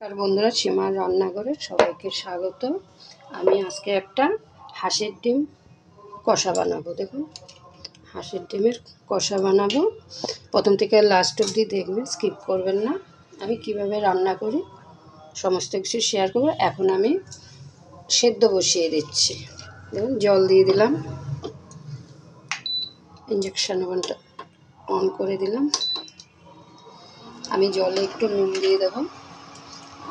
আর বন্ধুরা, সীমার রান্নাঘরে সবাইকে স্বাগত। আমি আজকে একটা হাঁসের ডিম কষা বানাবো। দেখুন, হাঁসের ডিমের কষা বানাবো। প্রথম থেকে লাস্ট অবধি দেখবেন, স্কিপ করবেন না। আমি কিভাবে রান্না করি সমস্ত কিছু শেয়ার করব। এখন আমি সেদ্ধ বসিয়ে দিচ্ছি। দেখুন, জল দিয়ে দিলাম, ইঞ্জেকশন ওভেনটা অন করে দিলাম। আমি জলে একটু নুন দিয়ে দেবো।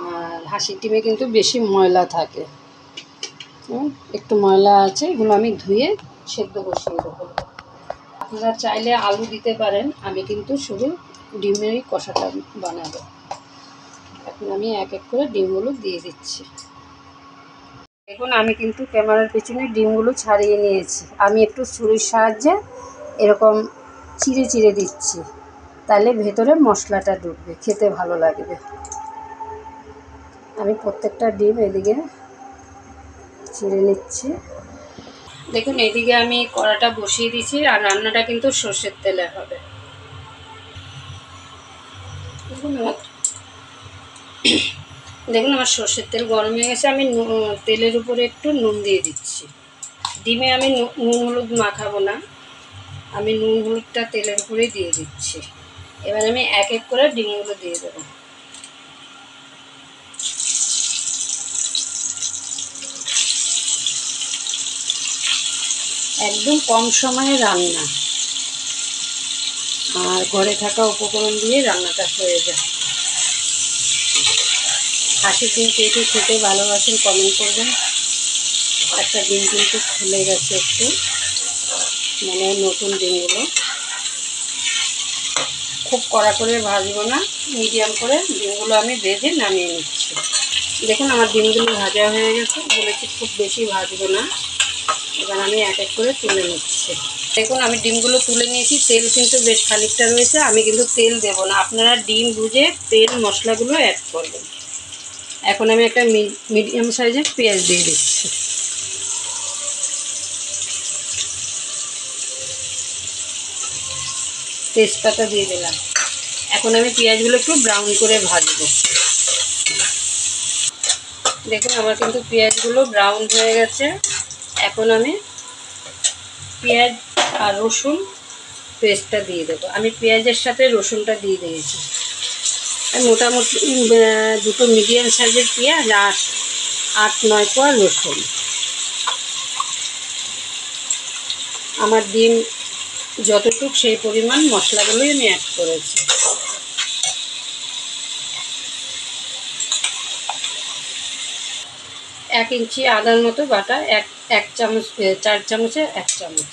আর হাঁসের ডিমে কিন্তু বেশি ময়লা থাকে, একটু ময়লা আছে, এগুলো আমি ধুয়ে সেদ্ধ বসিয়ে দেবো। আপনারা চাইলে আলু দিতে পারেন, আমি কিন্তু শুধু ডিমেরই কষাটা বানাবো। এখন আমি এক এক করে ডিমগুলো দিয়ে দিচ্ছি। দেখুন, আমি কিন্তু ক্যামেরার পেছনে ডিমগুলো ছাড়িয়ে নিয়েছি। আমি একটু ছুরির সাহায্যে এরকম চিড়ে চিড়ে দিচ্ছি, তাহলে ভেতরে মশলাটা ঢুকবে, খেতে ভালো লাগবে। আমি প্রত্যেকটা ডিম এদিকে চিড়ে নিচ্ছি। দেখুন, এদিকে আমি কড়াটা বসিয়ে দিয়েছি, আর রান্নাটা কিন্তু সর্ষের তেলে হবে। দেখুন আমার সর্ষের তেল গরম হয়ে গেছে। আমি তেলের উপরে একটু নুন দিয়ে দিচ্ছি। ডিমে আমি নুন হলুদ মাখাবো না, আমি নুন হলুদটা তেলের উপরেই দিয়ে দিচ্ছি। এবার আমি এক এক করে ডিমগুলো দিয়ে দেবো। একদম কম সময়ে রান্না, আর ঘরে থাকা উপকরণ দিয়ে রান্নাটা হয়ে যায়। হাঁসের ডিম কে কে খেতে ভালোবাসেন কমেন্ট করবেন। একটা ডিম কিন্তু খুলে গেছে একটু, মানে নতুন ডিমগুলো। খুব কড়া করে ভাজবো না, মিডিয়াম করে ডিমগুলো আমি ভেজে নামিয়ে নিচ্ছি। দেখুন আমার ডিমগুলো ভাজা হয়ে গেছে, বলেছি খুব বেশি ভাজবো না। এবার আমি এক এক করে তুলে নিচ্ছি। দেখুন আমি ডিমগুলো তুলে নিয়েছি, তেল কিন্তু বেশ খানিকটা রয়েছে। আমি কিন্তু তেল দেবো না, আপনারা ডিম বুঝে তেল মশলাগুলো অ্যাড করবেন। এখন আমি একটা মিডিয়াম সাইজের পেঁয়াজ দিয়ে দিচ্ছি। তেজপাতা দিয়ে দিলাম। এখন আমি পেঁয়াজগুলো একটু ব্রাউন করে ভাজবো। দেখুন আমার কিন্তু পেঁয়াজগুলো ব্রাউন হয়ে গেছে। এখন আমি পেঁয়াজ আর রসুন পেস্টটা দিয়ে দেবো। আমি পেঁয়াজের সাথে রসুনটা দিয়ে দিয়েছি। মোটামুটি দুটো মিডিয়াম সাইজের পেঁয়াজ আর 8-9 কোয়া রসুন। আমার ডিম যতটুক সেই পরিমাণ মশলাগুলোই আমি অ্যাড করেছি। এক ইঞ্চি আদার মতো বাটা, এক চামচ, 4 চামচে 1 চামচ।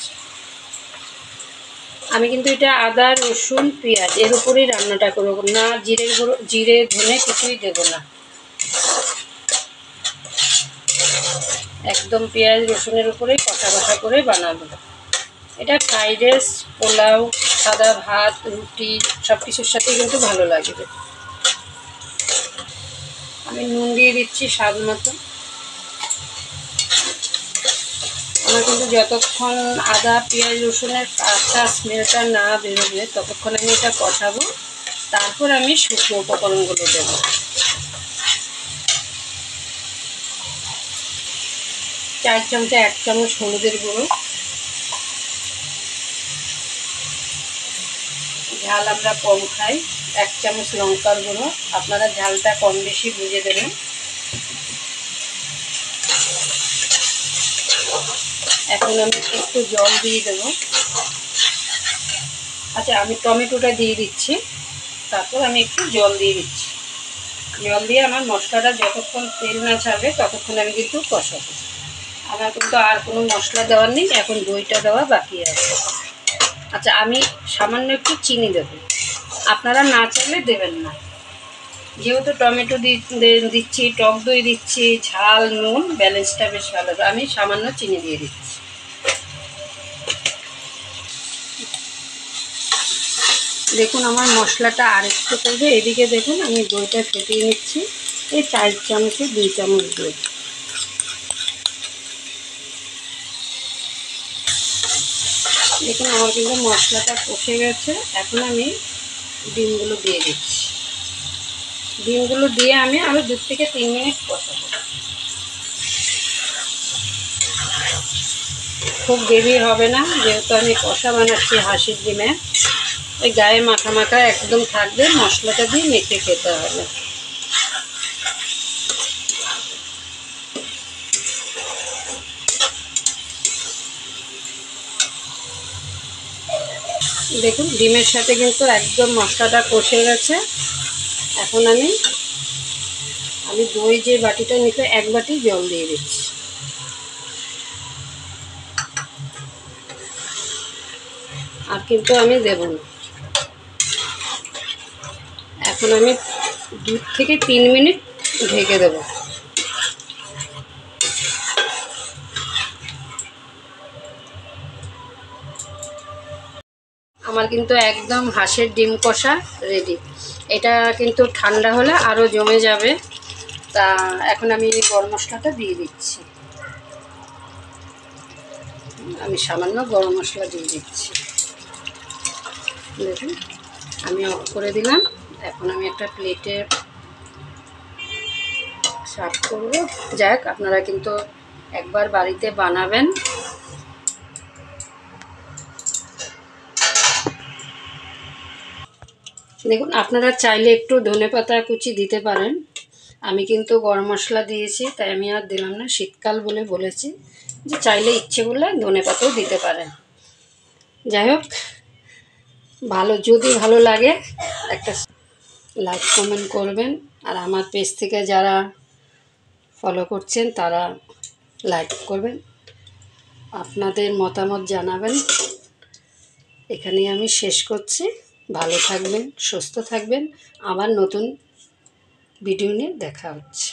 আমি কিন্তু এটা আদা রসুন পেঁয়াজ এর উপরেই রান্নাটা করবো না, জিরে ধনে কিছুই দেবো না। একদম পেঁয়াজ রসুনের উপরেই কষা কষা করে বানাবো। এটা ফ্রাইড রাইস, পোলাও, সাদা ভাত, রুটি সব কিছুর সাথে কিন্তু ভালো লাগবে। আমি নুন দিয়ে দিচ্ছি স্বাদ মতো। আমার কিন্তু যতক্ষণ আদা পেঁয়াজ রসুনের কাঁচা স্মেলটা না বেরোবে ততক্ষণ আমি এটা কষাবো। তারপর আমি শুকনো উপকরণগুলো দেবো। 4 চামচে 1 চামচ হলুদের গুঁড়ো। ঝাল আমরা কম খাই। 1 চামচ লঙ্কার গুঁড়ো, আপনারা ঝালটা কম বেশি বুঝে দেবেন। এখন আমি একটু জল দিয়ে দেবো। আচ্ছা, আমি টমেটোটা দিয়ে দিচ্ছি, তারপর আমি একটু জল দিয়ে দিচ্ছি। জল দিয়ে আমার মশলাটা যতক্ষণ তেল না ছাড়বে ততক্ষণ আমি কিন্তু কষাবো। আমার কিন্তু আর কোনো মশলা দেওয়ার নেই, এখন দইটা দেওয়া বাকি আছে। আচ্ছা, আমি সামান্য একটু চিনি দেবো, আপনারা না চাইলে দেবেন না। যেহেতু টমেটো দিচ্ছি, টক দই দিচ্ছি, ঝাল নুন ব্যালেন্সটা বেশ ভালো, আমি সামান্য চিনি দিয়ে দিচ্ছি। দেখুন আমার মশলাটা আরেকটু করবে। এদিকে দেখুন আমি দইটা ফেটিয়ে নিচ্ছি। এই 4 চামচে 2 চামচ দই। দেখুন আমার কিন্তু মশলাটা কষে গেছে। এখন আমি ডিমগুলো দিয়ে দিচ্ছি। ডিমগুলো দিয়ে আমি আরও 2 থেকে 3 মিনিট কষাবো। খুব গ্রেভি হবে না, যেহেতু আমি কষা বানাচ্ছি হাঁসের ডিমে। ওই গায়ে মাখা মাখা একদম থাকবে, মশলাটা দিয়ে মেখে খেতে হবে। দেখুন ডিমের সাথে কিন্তু একদম মশলাটা কষে গেছে। এখন আমি দই যে বাটিটা নিতে 1 বাটি জল দিয়ে দিচ্ছি। আর কিন্তু আমি দেব না। এখন আমি 2 থেকে 3 মিনিট ঢেকে দেব। আমার কিন্তু একদম হাঁসের ডিম কষা রেডি। এটা কিন্তু ঠান্ডা হলে আরও জমে যাবে। তা এখন আমি গরম মশলাটা দিয়ে দিচ্ছি। আমি সামান্য গরম মশলা দিয়ে দিচ্ছি। দেখুন আমি অফ করে দিলাম। এখন আমি একটা প্লেটে সার্ভ করব। যাক, আপনারা কিন্তু একবার বাড়িতে বানাবেন। দেখুন আপনারা চাইলে একটু ধনেপাতা কুচি দিতে পারেন। আমি কিন্তু গরম মশলা দিয়েছি, তাই আমি আর দিলাম না। শীতকাল বলে বলেছি, যে চাইলে ইচ্ছে করলে ধনেপাতাও দিতে পারেন। যাই হোক, যদি ভালো লাগে একটা লাইক কমেন্ট করবেন। আর আমার পেজ থেকে যারা ফলো করছেন তারা লাইক করবেন, আপনাদের মতামত জানাবেন। এখানেই আমি শেষ করছি। ভালো থাকবেন, সুস্থ থাকবেন। আবার নতুন ভিডিও নিয়ে দেখা হচ্ছে।